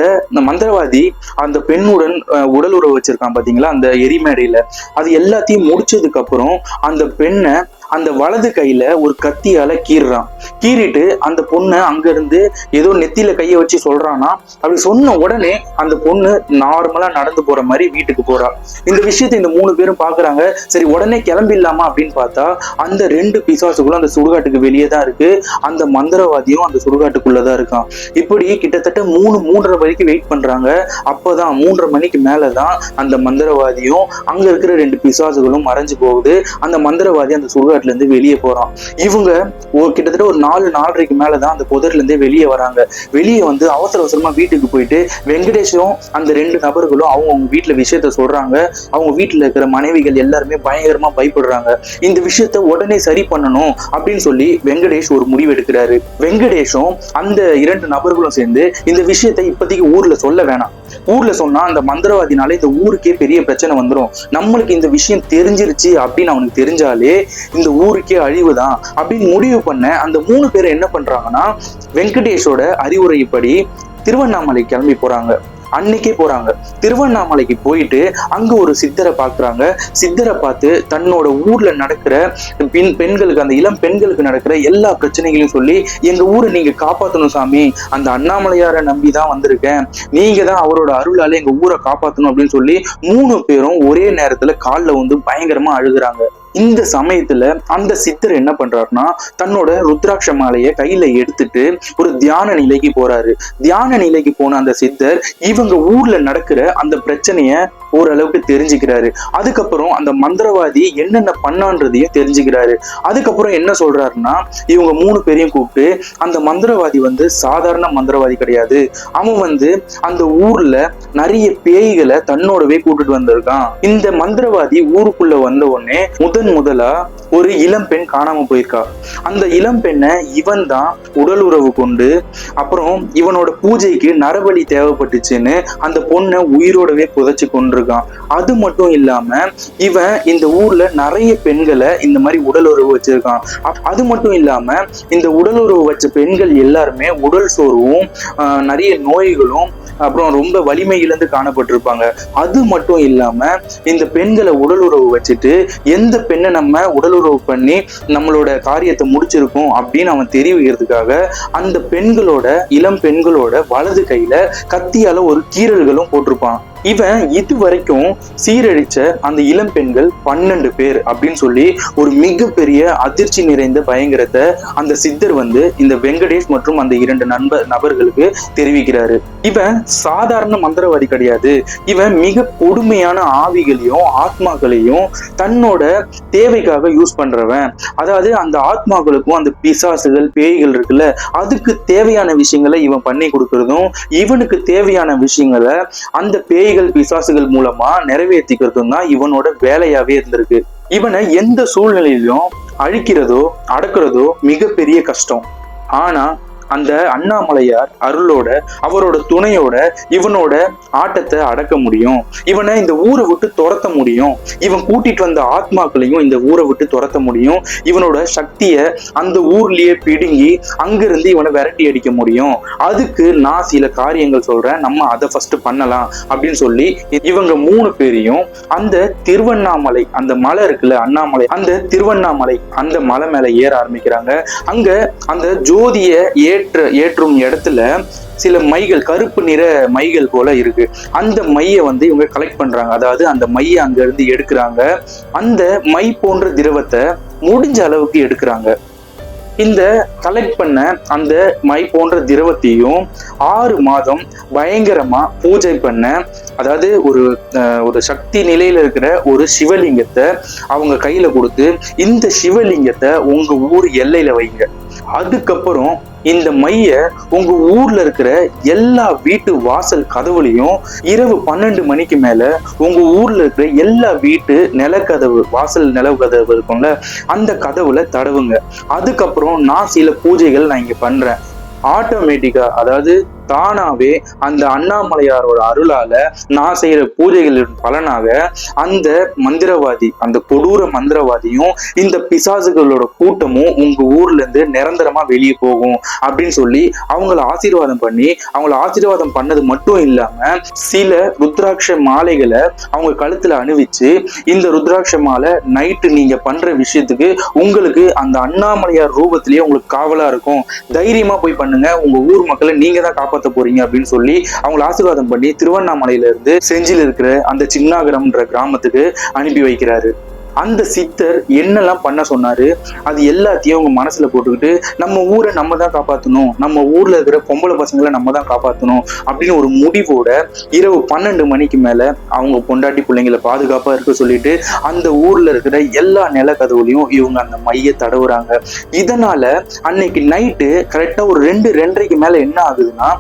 மந்திரவாதி அந்த பெண்ணுடன் உடல் உறவு வச்சிருக்கான் பாத்தீங்களா அந்த எரிமேடையில, அது எல்லாத்தையும் முடிச்சதுக்கு அப்புறம் அந்த பெண்ணை அந்த வலது கையில ஒரு கத்தியால கீறுறான். கீறிட்டு அந்த பொண்ணை அங்க இருந்து ஏதோ நெத்தியில கைய வச்சு சொல்றானா. அப்படி சொன்ன உடனே அந்த பொண்ணு நார்மலா நடந்து போற மாதிரி வீட்டுக்கு போறா. இந்த விஷயத்தை இந்த 3 பேரும் பாக்குறாங்க. சரி உடனே கிளம்பிடலாமா அப்படின்னு பார்த்தா அந்த 2 பிசாசுகளும் அந்த சுடுகாட்டுக்கு வெளியே தான் இருக்கு. அந்த மந்திரவாதியும் அந்த சுடுகாட்டுக்குள்ளதான் இருக்கான். இப்படி கிட்டத்தட்ட 3-3:30 வரைக்கும் வெயிட் பண்றாங்க. அப்பதான் 3:30 மணிக்கு மேலதான் அந்த மந்திரவாதியும் அங்க இருக்கிற 2 பிசாசுகளும் மறைஞ்சு போகுது. அந்த மந்திரவாதி அந்த சுடுகாட்டுல இருந்து வெளியே போறான். இவங்க கிட்டத்தட்ட ஒரு 4-4:30 மேலதான் அந்த புதர்ல இருந்தே வெளியே வராங்க. வெளியே வந்து அவசர அவசரமா வீட்டுக்கு போயிட்டு வெங்கடேஷும் அந்த 2 நபர்களும் அவங்க வீட்டுல விஷயத்த சொல்றாங்க. அவங்க வீட்டுல இருக்கிற மனைவிகள் எல்லாருமே பயங்கரமா பயப்படுறாங்க. இந்த விஷயத்த உடனே சரி பண்ணணும் அப்படின்னு சொல்லி வெங்கடேஷ் ஒரு முடிவு எடுக்கிறாரு. வெங்கடேஷும் அந்த 2 நபர்களும் சேர்ந்து இந்த விஷயத்தை இப்போதைக்கு ஊர்ல சொல்ல வேணாம். ஊர்ல சொன்னா அந்த மந்திரவாதினால இந்த ஊருக்கே பெரிய பிரச்சனை வந்துடும். நம்மளுக்கு இந்த விஷயம் தெரிஞ்சிருச்சு அப்படின்னு அவனுக்கு தெரிஞ்சாலே இந்த ஊருக்கே அழிவுதான் அப்படின்னு முடிவு பண்ண அந்த 3 பேரை என்ன பண்றாங்கன்னா, வெங்கடேஷோட அறிவுரைப்படி திருவண்ணாமலை கிளம்பி போறாங்க. அன்னைக்கே போறாங்க. திருவண்ணாமலைக்கு போயிட்டு அங்க ஒரு சித்தரை பாக்குறாங்க. சித்தரை பார்த்து தன்னோட ஊர்ல நடக்கிற பெண்களுக்கு, அந்த இளம் பெண்களுக்கு நடக்கிற எல்லா பிரச்சனைகளையும் சொல்லி, எங்க ஊரை நீங்க காப்பாத்தணும் சாமி, அந்த அண்ணாமலையாரை நம்பிதான் வந்திருக்கேன், நீங்க தான் அவரோட அருளால எங்க ஊரை காப்பாத்தணும் அப்படின்னு சொல்லி 3 பேரும் ஒரே நேரத்துல கால்ல வந்து பயங்கரமா அழுகுறாங்க. இந்த சமயத்துல அந்த சித்தர் என்ன பண்றாருன்னா, தன்னோட ருத்ராட்ச மாலையை கையில எடுத்துட்டு ஒரு தியான நிலைக்கு போறாரு. தியான நிலைக்கு போன அந்த சித்தர் இவங்க ஊர்ல நடக்கிற அந்த பிரச்சனைய ஓரளவுக்கு தெரிஞ்சுக்கிறாரு. அதுக்கப்புறம் அந்த மந்திரவாதி என்னென்ன பண்ணான்றதையும் தெரிஞ்சுக்கிறாரு. அதுக்கப்புறம் என்ன சொல்றாருன்னா, இவங்க 3 பேரையும் கூப்பிட்டு, அந்த மந்திரவாதி வந்து சாதாரண மந்திரவாதி கிடையாது, அவன் வந்து அந்த ஊர்ல நிறைய பேய்களை தன்னோடவே கூட்டிட்டு வந்திருக்கான். இந்த மந்திரவாதி ஊருக்குள்ள வந்த உடனே முதலா ஒரு இளம் பெண் காணாம போயிருக்கா. அந்த இளம் பெண்ணை இவன் தான் உடல் உறவு கொண்டு, அப்புறம் இவனோட பூஜைக்கு நரபலி தேவைப்பட்டுச்சுன்னு அந்த பொண்ணை உயிரோடவே புதைச்சு கொண்டிருக்கான். அது மட்டும் இல்லாம இவன் இந்த ஊர்ல நிறைய பெண்களை இந்த மாதிரி உடல் உறவு வச்சிருக்கான். அது மட்டும் இல்லாம இந்த உடல் உறவு வச்ச பெண்கள் எல்லாருமே உடல் சோர்வும் நிறைய நோய்களும் அப்புறம் ரொம்ப வலிமை இழந்து காணப்பட்டிருப்பாங்க. அது மட்டும் இல்லாம இந்த பெண்களை உடல் உறவு வச்சுட்டு எந்த பெண்ணை நம்ம உடல் உறவு பண்ணி நம்மளோட காரியத்தை முடிச்சிருக்கோம் அப்படின்னு அவன் தெரிவிக்கிறதுக்காக அந்த பெண்களோட, இளம் பெண்களோட வலது கையில கத்தியால ஒரு கீறல்களும் போட்டிருப்பான். இவன் இது வரைக்கும் சீரழிச்ச அந்த இளம் பெண்கள் 12 பேர் அப்படின்னு சொல்லி ஒரு மிகப்பெரிய அதிர்ச்சி நிறைந்த பயங்கரத்தை அந்த சித்தர் வந்து இந்த வெங்கடேஷ் மற்றும் அந்த 2 நபர்களுக்கு தெரிவிக்கிறாரு. இவன் சாதாரண மந்திரவாதி கிடையாது. இவன் மிக கொடுமையான ஆவிகளையும் ஆத்மாக்களையும் தன்னோட தேவைக்காக யூஸ் பண்றவன். அதாவது அந்த ஆத்மாக்களுக்கும் அந்த பிசாசுகள், பேய்கள் இருக்குல்ல, அதுக்கு தேவையான விஷயங்களை இவன் பண்ணி கொடுக்கறதும், இவனுக்கு தேவையான விஷயங்களை அந்த பேய் பிசாசுகள் மூலமா நிறைவேற்றிக்கிறதும் தான் இவனோட வேலையாவே இருந்திருக்கு. இவனை எந்த சூழ்நிலையிலும் அழிக்கிறதோ அடக்கிறதோ மிகப்பெரிய கஷ்டம். ஆனா அந்த அண்ணாமலையார் அருளோட, அவரோட துணையோட இவனோட ஆட்டத்தை அடக்க முடியும். இவனை இந்த ஊரை விட்டு துரத்த முடியும். இவன் கூட்டிட்டு வந்த ஆத்மாக்களையும் இந்த ஊரை விட்டு துரத்த முடியும். இவனோட சக்தியை அந்த ஊர்லயே பிடுங்கி அங்கிருந்து இவனை விரட்டி அடிக்க முடியும். அதுக்கு நான் சில காரியங்கள் சொல்றேன், நம்ம அதை ஃபர்ஸ்ட் பண்ணலாம் அப்படின்னு சொல்லி இவங்க 3 பேரையும் அந்த திருவண்ணாமலை, அந்த மலை இருக்குல்ல அண்ணாமலை, அந்த திருவண்ணாமலை அந்த மலை மேல ஏற ஆரம்பிக்கிறாங்க. அங்க அந்த ஜோதிய ஏற்றும் இடத்துல சில மைகள், கருப்பு நிற மைகள் போல இருக்கு. அந்த மைய வந்து இவங்க கலெக்ட் பண்றாங்க. அதாவது அந்த மைய அங்க இருந்து எடுக்கிறாங்க. அந்த மை போன்ற திரவத்தை முடிஞ்ச அளவுக்கு எடுக்கிறாங்க. இந்த கலெக்ட் பண்ண அந்த மை போன்ற திரவத்தையும் 6 மாதம் பயங்கரமா பூஜை பண்ண, அதாவது ஒரு சக்தி நிலையில இருக்கிற ஒரு சிவலிங்கத்தை அவங்க கையில கொடுத்து, இந்த சிவலிங்கத்தை உங்க ஊர் எல்லையில வைங்க. அதுக்கப்புறம் இந்த மைய உங்க ஊர்ல இருக்கிற எல்லா வீட்டு வாசல் கதவுலையும் இரவு 12 மணிக்கு மேல உங்க ஊர்ல இருக்கிற எல்லா வீட்டு நிலக்கதவு, வாசல் நிலவு கதவு இருக்கும்ல, அந்த கதவுல தடவுங்க. அதுக்கப்புறம் நான் சில பூஜைகள் நான் இங்க பண்றேன். ஆட்டோமேட்டிக்கா, அதாவது தானாவே அந்த அண்ணாமலையாரோட அருளால நான் செய்யற பூஜைகளின் பலனாக அந்த மந்திரவாதி, அந்த கொடூர மந்திரவாதியும் இந்த பிசாசுகளோட கூட்டமும் உங்க ஊர்ல இருந்து நிரந்தரமா வெளியே போகும் அப்படின்னு சொல்லி அவங்கள ஆசீர்வாதம் பண்ணி, அவங்கள ஆசீர்வாதம் பண்ணது மட்டும் இல்லாம சில ருத்ராட்ச மாலைகளை அவங்க கழுத்துல அணிவிச்சு, இந்த ருத்ராட்ச மாலை நைட்டு நீங்க பண்ற விஷயத்துக்கு உங்களுக்கு அந்த அண்ணாமலையார் ரூபத்திலேயே உங்களுக்கு காவலா இருக்கும், தைரியமா போய் பண்ணுங்க, உங்க ஊர் மக்களை நீங்க தான் காப்பாற்ற போறீங்க அப்படின்னு சொல்லி அவங்களை ஆசீர்வாதம் பண்ணி திருவண்ணாமலையில இருந்து செஞ்சில இருக்கிற அந்த சின்னாகரம்ன்ற கிராமத்துக்கு அனுப்பி வைக்கிறாரு. அந்த சித்தர் என்னெல்லாம் பண்ண சொன்னாரு அது எல்லாத்தையும் அவங்க மனசுல போட்டுக்கிட்டு நம்ம ஊரை நம்ம தான் காப்பாற்றணும், நம்ம ஊர்ல இருக்கிற பொம்பளை பசங்களை நம்ம தான் காப்பாற்றணும் அப்படின்னு ஒரு முடிவோட இரவு 12 மணிக்கு மேல அவங்க பொண்டாட்டி பிள்ளைங்களை பாதுகாப்பா இருக்க சொல்லிட்டு அந்த ஊர்ல இருக்கிற எல்லா நிலக்கதவுலையும் இவங்க அந்த மைய தடவுறாங்க. இதனால அன்னைக்கு நைட்டு கரெக்டா ஒரு 2-2:30 மேல என்ன ஆகுதுன்னா,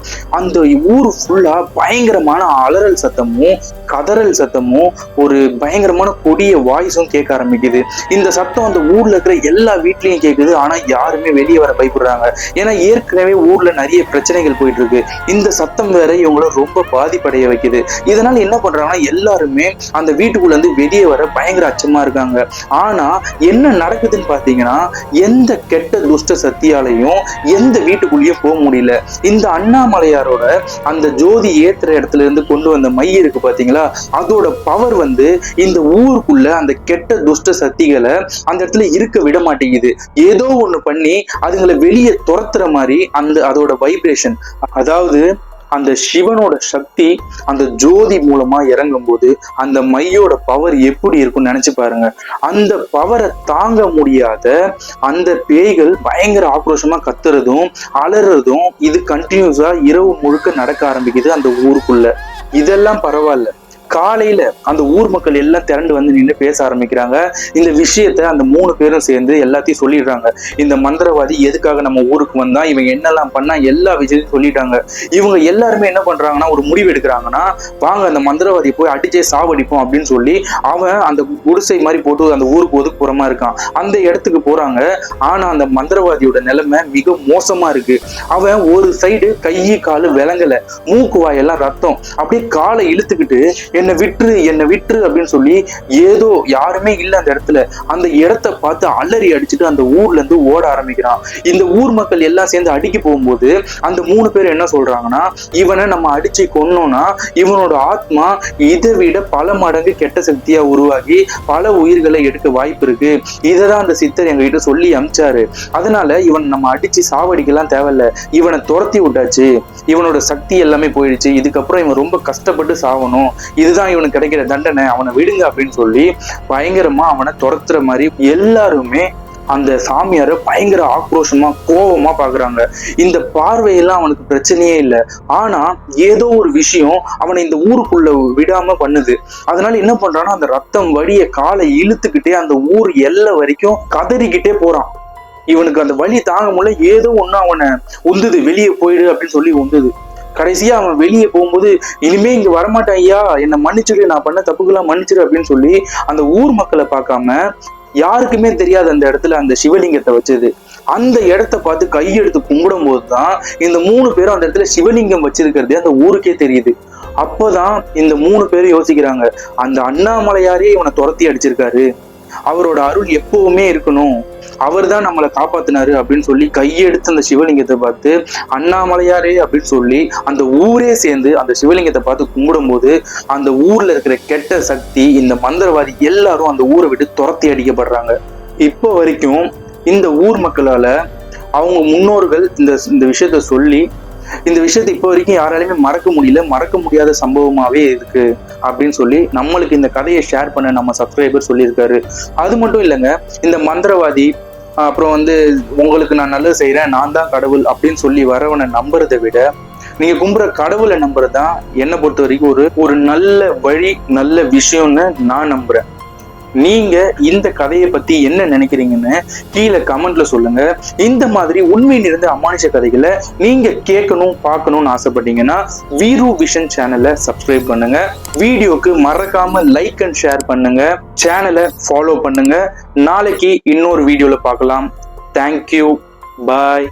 அந்த ஊர் ஃபுல்லா பயங்கரமான அலறல் சத்தமும் கதறல் சத்தமும் ஒரு பயங்கரமான கொடிய வாய்ஸும் கேட்க ஆரம்பிக்குது. இந்த சத்தம் அந்த ஊர்ல இருக்கிற எல்லா வீட்லயும் கேக்குது. ஆனா யாருமே வெளியே வர பயப்படுறாங்க. ஏன்னா ஏற்கனவே ஊர்ல நிறைய பிரச்சனைகள் போயிட்டு இருக்கு. இந்த சத்தம் வேற இவங்கள ரொம்ப பாதிப்படைய வைக்குது. இதனால என்ன பண்றாங்கன்னா எல்லாருமே அந்த வீட்டுக்குள்ள இருந்து வெளியே வர பயங்கர அச்சமா இருக்காங்க. ஆனா என்ன நடக்குதுன்னு பாத்தீங்கன்னா, எந்த கெட்ட துஷ்ட சக்தியாலையும் எந்த வீட்டுக்குள்ளேயும் போக முடியல. இந்த அண்ணாமலையாரோட அந்த ஜோதி ஏத்துற இடத்துல இருந்து கொண்டு வந்த மை இருக்கு பாத்தீங்களா, அதோட பவர் வந்து இந்த ஊருக்குள்ள அந்த கெட்ட துஷ்ட சக்திகளை அந்த இடத்துல இருக்க விட மாட்டேங்குது. ஏதோ ஒண்ணு பண்ணி அதுங்களை வெளியே துரத்துற மாதிரி அதோட வைப்ரேஷன், அதாவது அந்த சிவனோட சக்தி அந்த ஜோதி மூலமா இறங்கும் போது அந்த மையோட பவர் எப்படி இருக்கும்னு நினைச்சு பாருங்க. அந்த பவரை தாங்க முடியாத அந்த பேய்கள் பயங்கர ஆக்ரோஷமா கத்துறதும் அலறதும் இது கண்டினியூஸா இரவு முழுக்க நடக்க ஆரம்பிக்குது அந்த ஊருக்குள்ள. இதெல்லாம் பரவாயில்ல, காலையில அந்த ஊர் மக்கள் எல்லாம் திரண்டு வந்து நின்று பேச ஆரம்பிக்கிறாங்க. இந்த விஷயத்த அந்த 3 பேரும் சேர்ந்து எல்லாத்தையும் சொல்லிடுறாங்க. இந்த மந்திரவாதி எதுக்காக நம்ம ஊருக்கு வந்தா, இவங்க என்னெல்லாம் பண்ணா, எல்லா விஷயத்தையும் சொல்லிட்டாங்க. இவங்க எல்லாருமே என்ன பண்றாங்கன்னா ஒரு முடிவு எடுக்கிறாங்கன்னா, வாங்க அந்த மந்திரவாதி போய் அடிச்சே சாவடிப்போம் அப்படின்னு சொல்லி அவன் அந்த குடிசை மாதிரி போட்டு அந்த ஊருக்கு ஒதுக்குப்புறமா இருக்கான். அந்த இடத்துக்கு போறாங்க. ஆனா அந்த மந்திரவாதியோட நிலைமை மிக மோசமா இருக்கு. அவன் ஒரு சைடு கை காலு விளங்கல, மூக்கு வாயெல்லாம் ரத்தம், அப்படியே காலை இழுத்துக்கிட்டு என்ன விட்டுரு அப்படின்னு சொல்லி ஏதோ யாருமே இல்ல அந்த இடத்துல அந்த இடத்த பார்த்து அலறி அடிச்சுட்டு அந்த ஊர்ல இருந்து ஓட ஆரம்பிக்கிறான். இந்த ஊர் மக்கள் எல்லாம் சேர்ந்து அடிக்க போகும்போது அந்த 3 பேர் என்ன சொல்றாங்கன்னா, இவனை நம்ம அடிச்சு கொன்னோம்னா இவனோட ஆத்மா இதை விட பல மடங்கு கெட்ட சக்தியா உருவாகி பல உயிர்களை எடுக்க வாய்ப்பு இருக்கு. இதைதான் அந்த சித்தர் எங்ககிட்ட சொல்லி அமிச்சாரு. அதனால இவன் நம்ம அடிச்சு சாவடிக்கலாம் தேவையில்ல, இவனை துரத்தி விட்டாச்சு, இவனோட சக்தி எல்லாமே போயிடுச்சு, இதுக்கப்புறம் இவன் ரொம்ப கஷ்டப்பட்டு சாவணும், இதுதான் இவனுக்கு கிடைக்கிற தண்டனை, அவனை விடுங்க அப்படின்னு சொல்லி பயங்கரமா அவனை துரத்துற மாதிரி எல்லாருமே அந்த சாமியார பயங்கர ஆக்ரோஷமா கோபமா பாக்குறாங்க. இந்த பார்வையெல்லாம் அவனுக்கு பிரச்சனையே இல்லை. ஆனா ஏதோ ஒரு விஷயம் அவனை இந்த ஊருக்குள்ள விடாம பண்ணுது. அதனால என்ன பண்றான்னா, அந்த ரத்தம் வடிய காலை இழுத்துக்கிட்டே அந்த ஊர் எல்லை வரைக்கும் கதறிக்கிட்டே போறான். இவனுக்கு அந்த வலி தாங்க முடியல, ஏதோ ஒண்ணு அவனை உந்துது, வெளியே போயிடு அப்படின்னு சொல்லி உந்துது. கடைசியா அவன் வெளியே போகும்போது, இனிமே இங்க வரமாட்டான் ஐயா, என்னை மன்னிச்சிடு, நான் பண்ண தப்புக்கெல்லாம் மன்னிச்சிடு அப்படின்னு சொல்லி அந்த ஊர் மக்களை பார்க்காம யாருக்குமே தெரியாது அந்த இடத்துல அந்த சிவலிங்கத்தை வச்சது. அந்த இடத்த பார்த்து கையெடுத்து கும்பிடும் போதுதான் இந்த 3 பேரும் அந்த இடத்துல சிவலிங்கம் வச்சிருக்கிறதே அந்த ஊருக்கே தெரியுது. அப்போதான் இந்த 3 பேரும் யோசிக்கிறாங்க, அந்த அண்ணாமலையாரே இவனை துரத்தி அடிச்சிருக்காரு, அவரோட அருள் எப்பவுமே இருக்கணும், அவர் தான் நம்மளை காப்பாத்தினாரு அப்படின்னு சொல்லி கையெடுத்து அந்த சிவலிங்கத்தை பார்த்து அண்ணாமலையாரே அப்படின்னு சொல்லி அந்த ஊரே சேர்ந்து அந்த சிவலிங்கத்தை பார்த்து கும்பிடும் போது அந்த ஊர்ல இருக்கிற கெட்ட சக்தி, இந்த மந்திரவாதி எல்லாரும் அந்த ஊரை விட்டு துரத்தி அடிக்கப்படுறாங்க. இப்போ வரைக்கும் இந்த ஊர் மக்களால அவங்க முன்னோர்கள் இந்த விஷயத்த சொல்லி இந்த விஷயத்தை இப்போ வரைக்கும் யாராலையுமே மறக்க முடியல, மறக்க முடியாத சம்பவமாவே இருக்கு அப்படின்னு சொல்லி நம்மளுக்கு இந்த கதையை ஷேர் பண்ண நம்ம சப்ஸ்கிரைபர் சொல்லியிருக்காரு. அது மட்டும் இல்லைங்க, இந்த மந்திரவாதி அப்புறம் உங்களுக்கு நான் நல்லது செய்யறேன், நான் தான் கடவுள் அப்படின்னு சொல்லி வரவனை நம்புறதை விட நீங்க கும்புற கடவுளை நம்புறதுதான் என்னை பொறுத்த வரைக்கும் ஒரு நல்ல வழி, நல்ல விஷயம்னு நான் நம்புறேன். நீங்க இந்த கதையை பத்தி என்ன நினைக்கிறீங்கன்னு கீழே கமெண்ட்ல சொல்லுங்க. இந்த மாதிரி உண்மை நிறைந்த அமானுஷ கதைகளை நீங்க கேட்கணும் பார்க்கணும்னு ஆசைப்பட்டீங்கன்னா வீரு விஷன் சேனலை சப்ஸ்கிரைப் பண்ணுங்க. வீடியோக்கு மறக்காம லைக் அண்ட் ஷேர் பண்ணுங்க. சேனலை ஃபாலோ பண்ணுங்க. நாளைக்கு இன்னொரு வீடியோல பார்க்கலாம். தேங்க்யூ, பாய்.